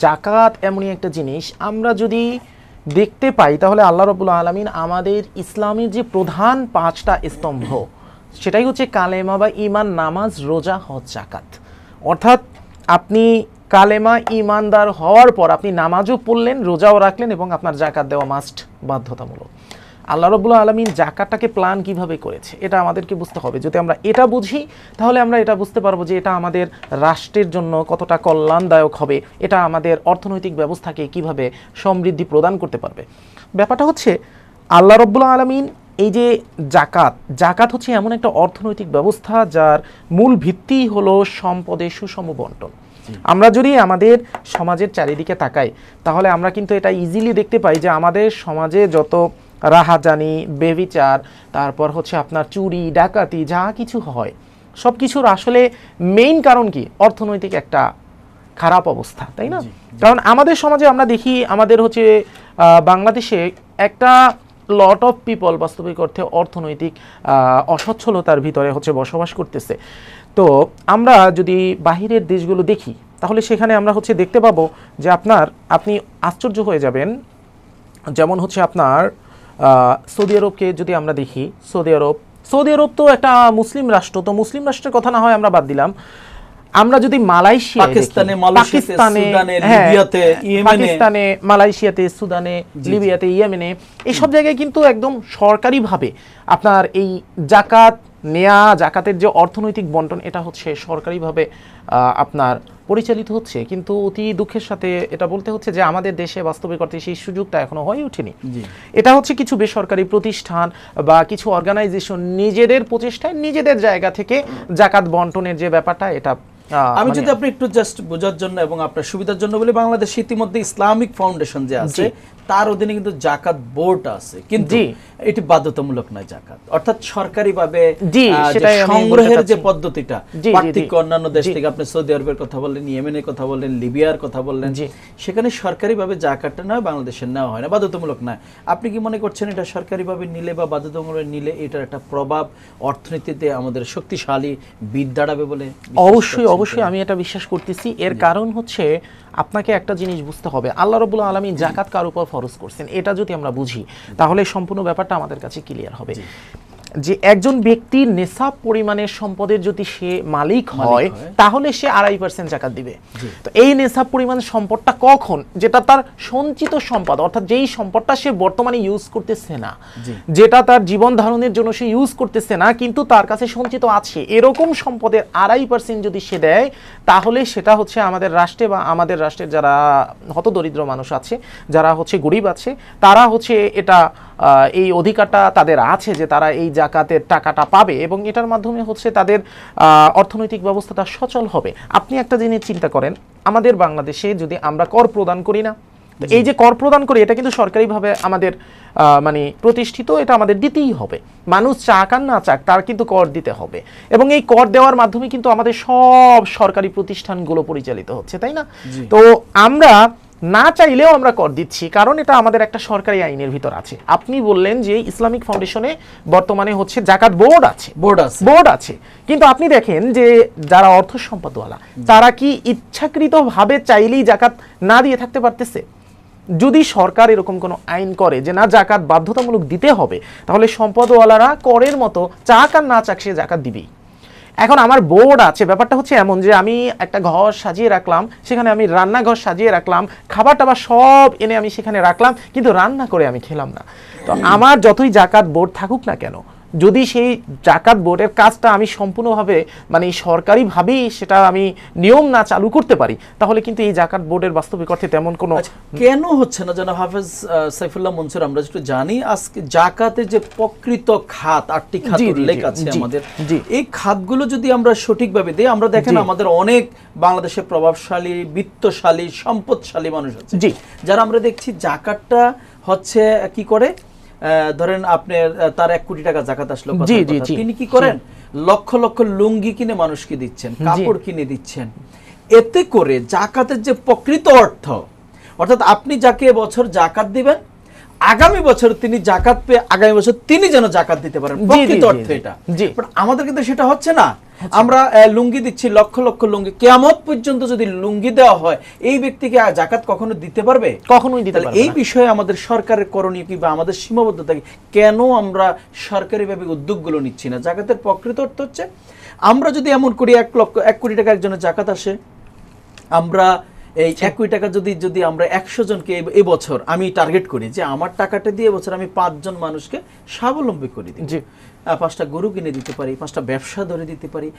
জাকাত এমনই একটা জিনিস, আমরা যদি দেখতে পাই তাহলে আল্লাহ রাব্বুল আলামিন আমাদের ইসলামের যে প্রধান 5টা স্তম্ভ, সেটাই হচ্ছে কালেমা বা ঈমান, নামাজ, রোজা, হজ, জাকাত। অর্থাৎ আপনি কালেমা ঈমানদার হওয়ার পর আপনি নামাজও পড়লেন, রোজাও রাখলেন এবং আপনার জাকাত দেওয়া মাস্ট, বাধ্যতামূলক। আল্লাহ রাব্বুল আলামিন জাকাতটাকে প্ল্যান কিভাবে করেছে এটা আমাদেরকে বুঝতে হবে। যদি আমরা এটা বুঝি তাহলে আমরা এটা বুঝতে পারবো যে এটা আমাদের রাষ্ট্রের জন্য কতটা কল্যাণদায়ক হবে, এটা আমাদের অর্থনৈতিক ব্যবস্থাকে কিভাবে সমৃদ্ধি প্রদান করতে পারবে। ব্যাপারটা হচ্ছে আল্লাহ রাব্বুল আলামিন এই যে জাকাত হচ্ছে এমন একটা অর্থনৈতিক ব্যবস্থা যার মূল ভিত্তি হলো সম্পদের সুষম বন্টন। আমরা যদি আমাদের সমাজের চারিদিকে তাকাই তাহলে আমরা কিন্তু এটা ইজিলি দেখতে পাই যে আমাদের সমাজে যত রাহাজানি, বেবিচার, তারপর হচ্ছে আপনার চুরি, ডাকাতি যা কিছু হয় সব কিছুর আসলে মেইন কারণ কি? অর্থনৈতিক একটা খারাপ অবস্থা, তাই না? কারণ আমাদের সমাজে আমরা দেখি, আমাদের হচ্ছে বাংলাদেশে একটা লট অফ পিপল বাস্তবিক অর্থে অর্থনৈতিক অসচ্ছলতার ভিতরে হচ্ছে বসবাস করতেছে। তো আমরা যদি বাহিরের দেশগুলো দেখি তাহলে সেখানে আমরা হচ্ছে দেখতে পাবো যে আপনি আশ্চর্য হয়ে যাবেন। যেমন হচ্ছে আপনার সৌদি আরবকে যদি আমরা দেখি, সৌদি আরব তো একটা মুসলিম রাষ্ট্র, তো মুসলিম রাষ্ট্রের কথা না হয় আমরা বাদ দিলাম, আমরা যদি পাকিস্তানে, মালয়েশিয়াতে, সুদানে, লিবিয়াতে, ইয়েমেনে এইসব জায়গায় কিন্তু একদম সরকারিভাবে আপনার এই জাকাত নেয়া, জাকাতের যে অর্থনৈতিক বন্টন এটা হচ্ছে সরকারিভাবে আপনার পরিচালিত হচ্ছে। কিন্তু অতি দুঃখের সাথে এটা বলতে হচ্ছে যে আমাদের দেশে বাস্তবিক অর্থে সেই সুযোগটা এখনো হয়ে ওঠেনি। এটা হচ্ছে কিছু বেসরকারি প্রতিষ্ঠান বা কিছু অর্গানাইজেশন নিজেদের প্রচেষ্টায় নিজেদের জায়গা থেকে জাকাত বন্টনের যে ব্যাপারটা, এটা আমি যদি আপনি একটু জাস্ট বোঝার জন্য এবং আপনার সুবিধার জন্য বলি, বাংলাদেশে ইতিমধ্যে ইসলামিক ফাউন্ডেশন যে আছে তার অধীনে কিন্তু জাকাত বোর্ড আছে, কিন্তু এটি বাধ্যতামূলক নয় জাকাত, অর্থাৎ সরকারিভাবে সংগ্রহের যে পদ্ধতিটা পার্থক্য অন্যান্য দেশ থেকে, আপনি সৌদি আরবের কথা বললেন, ইয়েমেনের কথা বললেন, লিবিয়ার কথা বললেন, সেখানে সরকারিভাবে জাকাতটা নয়, বাংলাদেশের নেওয়া হয় না, বাধ্যতামূলক নয়। আপনি কি মনে করছেন এটা সরকারিভাবে নিলে বা বাধ্যতামূলক নিলে এটার একটা প্রভাব অর্থনীতিতে আমাদের শক্তিশালী বিদ দাঁড়াবে বলে? অবশ্যই আমি এটা বিশ্বাস করতেছি। এর কারণ হচ্ছে আপনাকে একটা জিনিস বুঝতে হবে, আল্লাহ রাব্বুল আলামিন জাকাত কার উপর ফরজ করছেন এটা যদি আমরা বুঝি তাহলে সম্পূর্ণ ব্যাপারটা আমাদের কাছে ক্লিয়ার হবে। যে একজন ব্যক্তির নেশাব পরিমাণের সম্পদের যদি সে মালিক হয় তাহলে সে 2.5% জাকাত দিবে। তো এই নেশাব পরিমাণ সম্পদটা কখন? যেটা তার সঞ্চিত সম্পদ, অর্থাৎ যেই সম্পদটা সে বর্তমানে ইউজ করতেছে না, যেটা তার জীবন ধারণের জন্য সে ইউজ করতেছে না কিন্তু তার কাছে সঞ্চিত আছে, এরকম সম্পদের 2.5% যদি সে দেয় তাহলে সেটা হচ্ছে আমাদের রাষ্ট্রে বা আমাদের রাষ্ট্রের যারা হতদরিদ্র মানুষ আছে, যারা হচ্ছে গরিব আছে, তারা হচ্ছে এটা এই অধিকারটা তাদের আছে যে তারা এই জাকাতের টাকাটা পাবে এবং এটার মাধ্যমে হচ্ছে তাদের অর্থনৈতিক ব্যবস্থাটা সচল হবে। আপনি একটা জিনিস চিন্তা করেন, আমাদের বাংলাদেশে যদি আমরা কর প্রদান করি না, তো এই যে কর প্রদান করি এটা কিন্তু সরকারিভাবে আমাদের মানে প্রতিষ্ঠিত, এটা আমাদের দিতেই হবে। মানুষ চাক আর না চাক তার কিন্তু কর দিতে হবে এবং এই কর দেওয়ার মাধ্যমে কিন্তু আমাদের সব সরকারি প্রতিষ্ঠানগুলো পরিচালিত হচ্ছে, তাই না? তো আমরা না চাইলেও আমরা কর দিচ্ছি কারণ এটা আমাদের একটা সরকারি আইনের ভিতর আছে। আপনি বললেন যে ইসলামিক ফাউন্ডেশনে বর্তমানে হচ্ছে জাকাত বোর্ড আছে, কিন্তু আপনি দেখেন যে যারা অর্থ সম্পদওয়ালা তারা কি ইচ্ছাকৃতভাবে চাইলেই জাকাত না দিয়ে থাকতে পারতেছে? যদি সরকার এরকম কোনো আইন করে যে না জাকাত বাধ্যতামূলক দিতে হবে তাহলে সম্পদওয়ালারা করের মতো চাক আর না চাক সে জাকাত দিবেই। এখন আমার বোর্ড আছে, ব্যাপারটা হচ্ছে এমন যে আমি একটা ঘর সাজিয়ে রাখলাম, সেখানে আমি রান্নাঘর সাজিয়ে রাখলাম, খাবার টাবার সব এনে আমি সেখানে রাখলাম, কিন্তু রান্না করে আমি খেলাম না। তো আমার যতই জাকাত বোর্ড থাকুক না কেন, যদি সেই জাকাত বোর্ডের কাজটা আমি সম্পূর্ণভাবে মানে সরকারিভাবেই সেটা আমি নিয়ম না চালু করতে পারি তাহলে কিন্তু এই জাকাত বোর্ডের বাস্তবিক অর্থে তেমন কোনো কেন হচ্ছে না? জনাব হাফেজ সাইফুল্লাহ মনসুর, আমরা একটু জানি আজকে জাকাতের যে প্রকৃত খাত 8টি খাত উল্লেখ আছে আমাদের, এই খাতগুলো যদি আমরা সঠিকভাবে দিই, আমরা দেখেন আমাদের অনেক বাংলাদেশে প্রভাবশালী, বিত্তশালী, সম্পদশালী মানুষ আছে যারা আমরা দেখছি জাকাতটা হচ্ছে কি করে, ধরেন আপনার তার 1 কোটি টাকা জাকাত আসলো, তিনি কি করেন লক্ষ লক্ষ লুঙ্গি কিনে মানুষকে দিচ্ছেন, কাপড় কিনে দিচ্ছেন। এতে করে জাকাতের যে প্রকৃত অর্থ, অর্থাৎ আপনি যাকে বছর জাকাত দিবেন আগামী বছর তিনি জাকাত পেয়ে আগামী বছর তিনি যেন জাকাত দিতে পারেন, প্রকৃত অর্থ এটা। বাট আমাদের কিন্তু সেটা হচ্ছে না। আমরা লুঙ্গি দিচ্ছি, লক্ষ লক্ষ লুঙ্গি, কিয়ামত পর্যন্ত যদি লুঙ্গি দেওয়া হয় এই ব্যক্তিকে জাকাত কখনো দিতে পারবে? কখনোই দিতে পারবে না। এই বিষয়ে আমাদের সরকারের করণীয় কি বা আমাদের সীমাবদ্ধতা কি? কেন আমরা সরকারিভাবে উদ্যোগগুলো নিচ্ছি না? জাকাতের প্রকৃত অর্থ হচ্ছে আমরা যদি এমন করি 1 কোটি টাকা একজনের জাকাত আসে, আমরা এই 1 কোটি টাকা যদি আমরা 100 জনকে এবছর আমি টার্গেট করি যে আমার টাকাটা দিয়ে এবছর আমি 5 জন মানুষকে স্বাবলম্বী করে দিই, 5টা গরু কিনে দিতে পারি, 5টা ব্যবসা ধরে দিতে পারি,